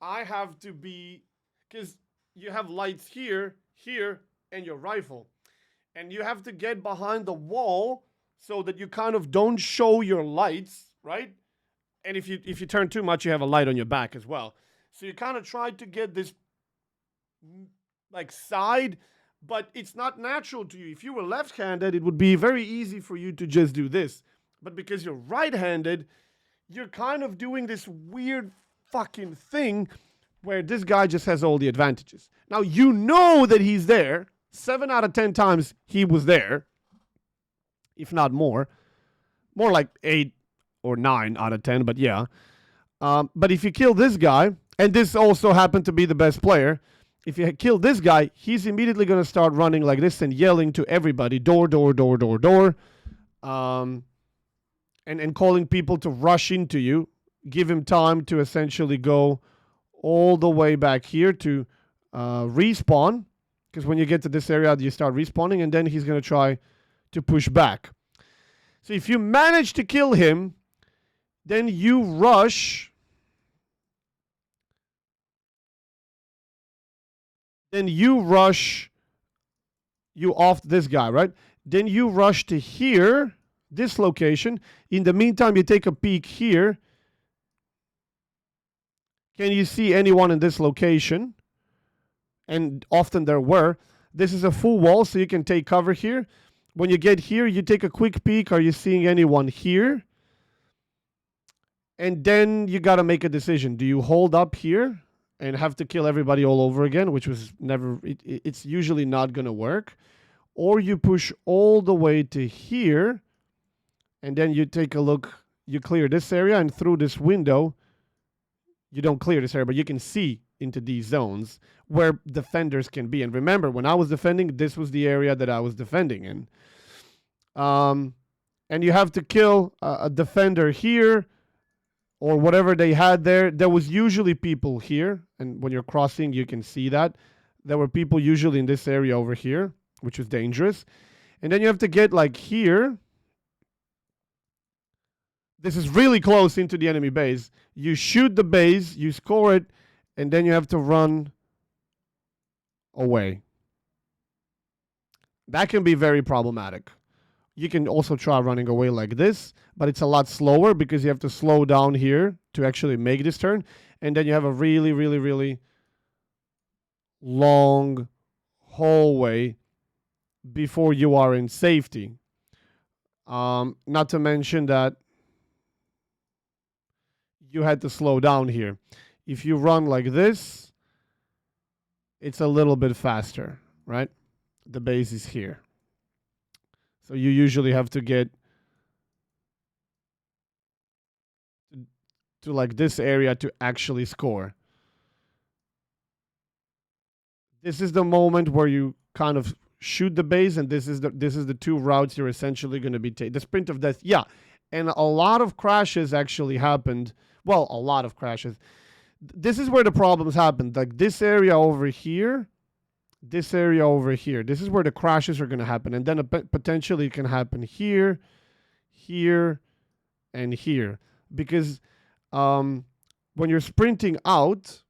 I have to be, because you have lights here, here, and your rifle. And you have to get behind the wall so that you kind of don't show your lights, right? And if you turn too much, you have a light on your back as well. So you kind of try to get this like side, but it's not natural to you. If you were left-handed, it would be very easy for you to just do this. But because you're right-handed, you're kind of doing this weird fucking thing where this guy just has all the advantages. Now, you know that he's there. 7 out of 10 times he was there, if not more. More like 8 or 9 out of 10, but yeah. But if you kill this guy, and this also happened to be the best player, if you kill this guy, he's immediately going to start running like this and yelling to everybody, door, door, door, door, door, and calling people to rush into you, give him time to essentially go all the way back here to respawn, because when you get to this area, you start respawning, and then he's going to try to push back. So if you manage to kill him, then you rush. You off this guy, right? Then you rush to here, this location. In the meantime, you take a peek here. Can you see anyone in this location? And often there were. This is a full wall, so you can take cover here. When you get here, you take a quick peek. Are you seeing anyone here? And then you got to make a decision. Do you hold up here and have to kill everybody all over again, which was never, it's usually not going to work? Or you push all the way to here, and then you take a look, you clear this area, and through this window, you don't clear this area, but you can see into these zones where defenders can be. And remember, when I was defending, this was the area that I was defending in. And you have to kill a defender here, or whatever they had there. There was usually people here, and when you're crossing, you can see that. There were people usually in this area over here, which was dangerous. And then you have to get like here. This is really close into the enemy base. You shoot the base, you score it, and then you have to run away. That can be very problematic. You can also try running away like this, but it's a lot slower because you have to slow down here to actually make this turn. And then you have a really, really, really long hallway before you are in safety. Not to mention that you had to slow down here. If you run like this, it's a little bit faster, right? The base is here. So you usually have to get to like this area to actually score. This is the moment where you kind of shoot the base, and this is the two routes you're essentially going to be taking. The sprint of death, yeah. And a lot of crashes actually happened. Well, a lot of crashes. This is where the problems happened. Like this area over here, this area over here. This is where the crashes are going to happen. And then potentially it can happen here, here, and here. Because when you're sprinting out,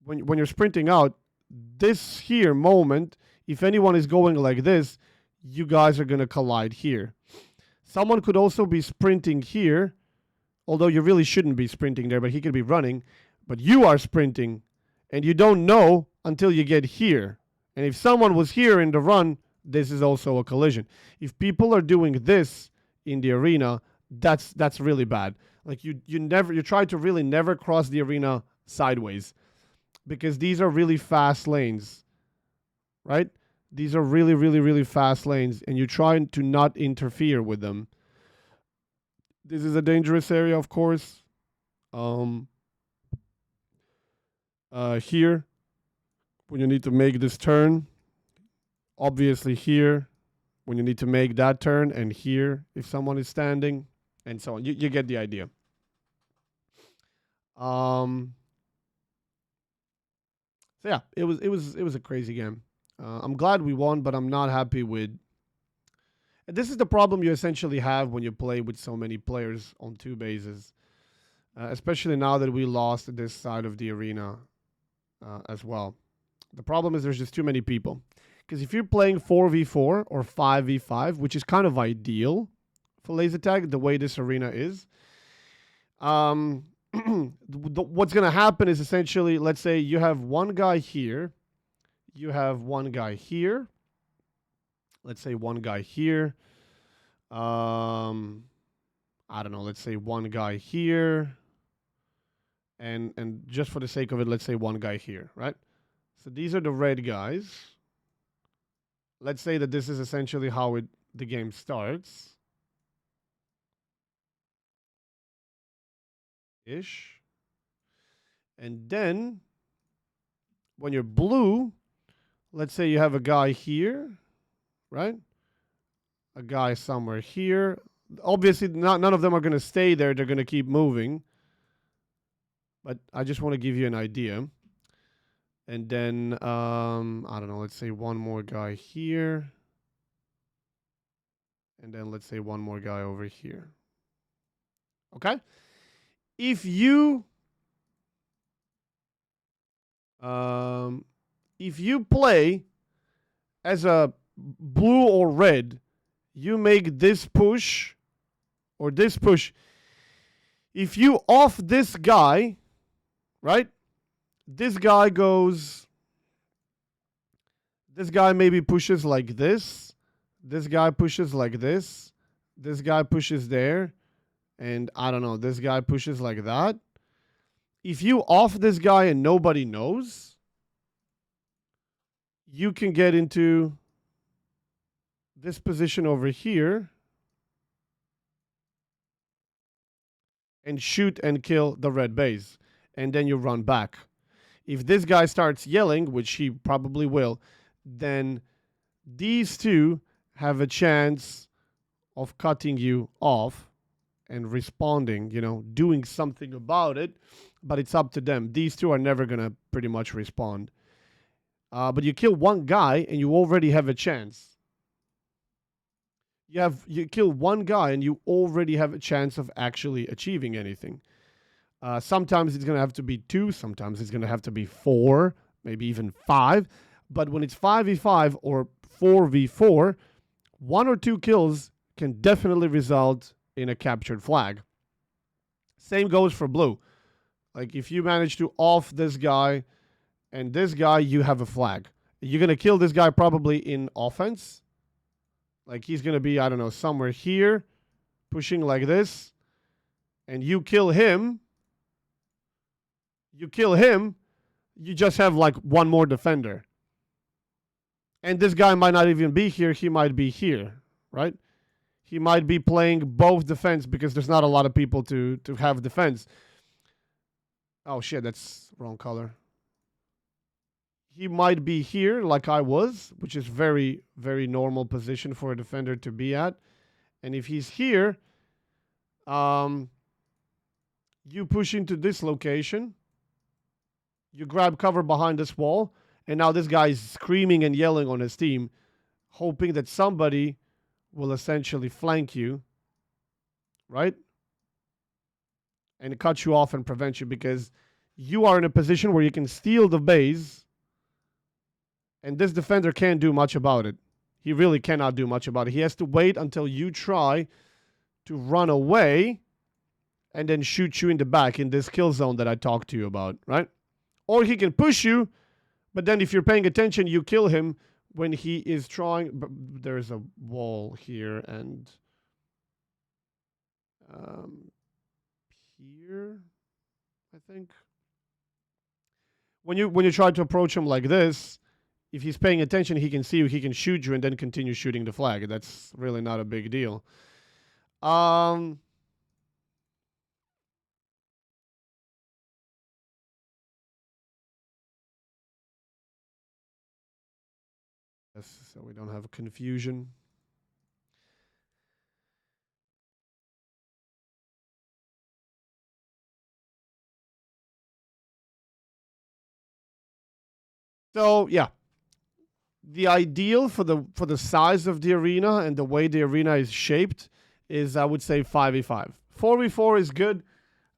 when you're sprinting out, this here moment, if anyone is going like this, you guys are going to collide here. Someone could also be sprinting here, although you really shouldn't be sprinting there, but he could be running. But you are sprinting, and you don't know until you get here. And if someone was here in the run, this is also a collision. If people are doing this in the arena, that's really bad. Like you try to really never cross the arena sideways, because these are really fast lanes, right? These are really, really, really fast lanes, and you're trying to not interfere with them. This is a dangerous area, of course. Here, when you need to make this turn, obviously here, when you need to make that turn, and here, if someone is standing, and so on. You get the idea. So yeah, it was a crazy game. I'm glad we won, but I'm not happy with. And this is the problem you essentially have when you play with so many players on two bases, especially now that we lost this side of the arena as well. The problem is there's just too many people. Because if you're playing 4v4 or 5v5, which is kind of ideal for laser tag, the way this arena is, what's going to happen is essentially, let's say you have one guy here, you have one guy here, let's say one guy here, I don't know, let's say one guy here, and just for the sake of it, let's say one guy here, right? So these are the red guys. Let's say that this is essentially how the game starts. Ish. And then when you're blue, let's say you have a guy here, right? A guy somewhere here. Obviously, none of them are going to stay there. They're going to keep moving. But I just want to give you an idea. And then, I don't know, let's say one more guy here. And then let's say one more guy over here. Okay? If you play as a blue or red, you make this push or this push. If you off this guy, right? This guy goes, this guy maybe pushes like this. This guy pushes like this. This guy pushes there. And I don't know, this guy pushes like that. If you off this guy and nobody knows, you can get into this position over here and shoot and kill the red base. And then you run back. If this guy starts yelling, which he probably will, then these two have a chance of cutting you off and responding, doing something about it, but it's up to them. These two are never going to pretty much respond. But you kill one guy and you already have a chance. You kill one guy and you already have a chance of actually achieving anything. Sometimes it's going to have to be 2, sometimes it's going to have to be 4, maybe even 5. But when it's 5v5 or 4v4, 1 or 2 kills can definitely result in a captured flag. Same goes for blue. Like if you manage to off this guy and this guy, you have a flag. You're going to kill this guy probably in offense. Like he's going to be, I don't know, somewhere here, pushing like this. And you kill him. You just have like one more defender. And this guy might not even be here. He might be here, right? He might be playing both defense because there's not a lot of people to have defense. Oh, shit, that's wrong color. He might be here like I was, which is very, very normal position for a defender to be at. And if he's here, you push into this location. You grab cover behind this wall. And now this guy is screaming and yelling on his team, hoping that somebody will essentially flank you, right? and it cuts you off and prevents you because you are in a position where you can steal the base, and this defender can't do much about it. He really cannot do much about it. He has to wait until you try to run away and then shoot you in the back in this kill zone that I talked to you about, right? Or he can push you, but then if you're paying attention, you kill him when he is trying. There's a wall here and here, I think. When you try to approach him like this, if he's paying attention, he can see you, he can shoot you, and then continue shooting the flag. That's really not a big deal. So we don't have confusion. So yeah, the ideal for the size of the arena and the way the arena is shaped is, I would say, 5v5. 4v4 is good.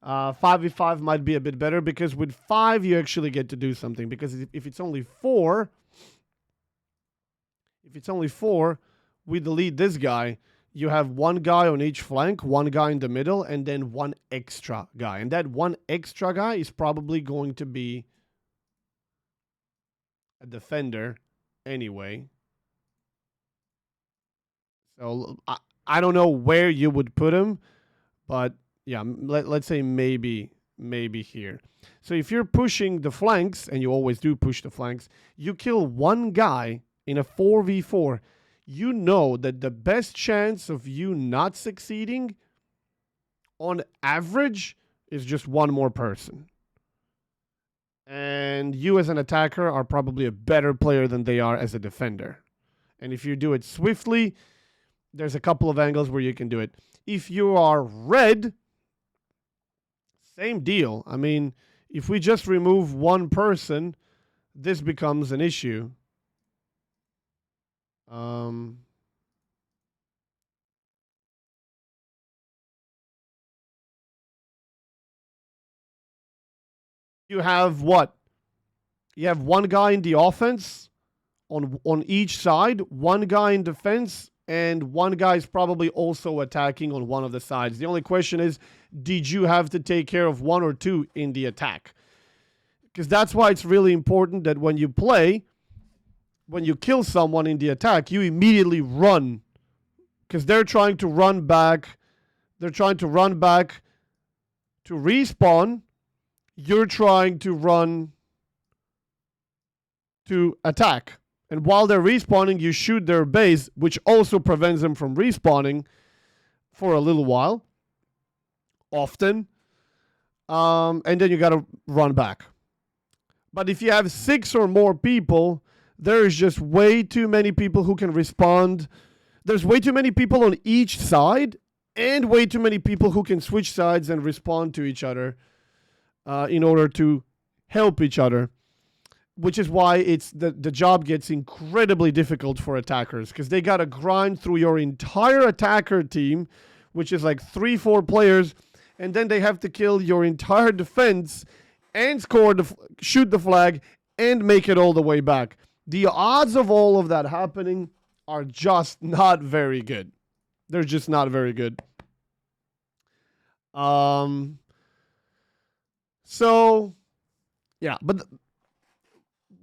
5v5 might be a bit better because with 5 you actually get to do something. Because if it's only 4, we delete this guy. You have one guy on each flank, one guy in the middle, and then one extra guy. And that one extra guy is probably going to be a defender anyway. So I don't know where you would put him, but yeah, let's say maybe here. So if you're pushing the flanks, and you always do push the flanks, you kill one guy in a 4v4, you know that the best chance of you not succeeding on average is just one more person. And you as an attacker are probably a better player than they are as a defender. And if you do it swiftly, there's a couple of angles where you can do it. If you are red, same deal. I mean, if we just remove one person, this becomes an issue. You have what? You have one guy in the offense on each side, one guy in defense, and one guy is probably also attacking on one of the sides. The only question is, did you have to take care of one or two in the attack? Because that's why it's really important that when you play, when you kill someone in the attack, you immediately run. Because they're trying to run back. They're trying to run back to respawn. You're trying to run to attack. And while they're respawning, you shoot their base, which also prevents them from respawning for a little while. Often. And then you got to run back. But if you have 6 or more people, there is just way too many people who can respond. There's way too many people on each side, and way too many people who can switch sides and respond to each other in order to help each other. Which is why it's the job gets incredibly difficult for attackers, because they got to grind through your entire attacker team, which is like 3-4 players, and then they have to kill your entire defense and shoot the flag and make it all the way back. The odds of all of that happening are just not very good. They're just not very good. So, yeah, but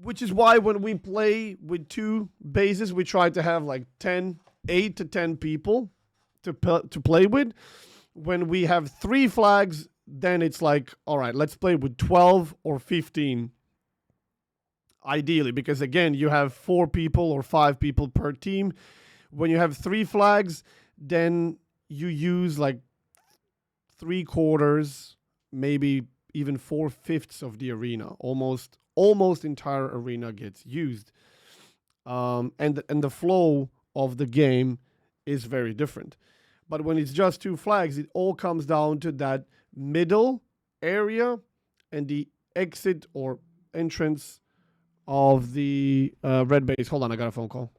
which is why when we play with 2 bases, we try to have like 8 to 10 people to play with. When we have 3 flags, then it's like, all right, let's play with 12 or 15. Ideally, because again, you have 4 people or 5 people per team. When you have 3 flags, then you use like 3/4, maybe even 4/5 of the arena. Almost entire arena gets used. And the flow of the game is very different. But when it's just 2 flags, it all comes down to that middle area and the exit or entrance of the red base. Hold on, I got a phone call.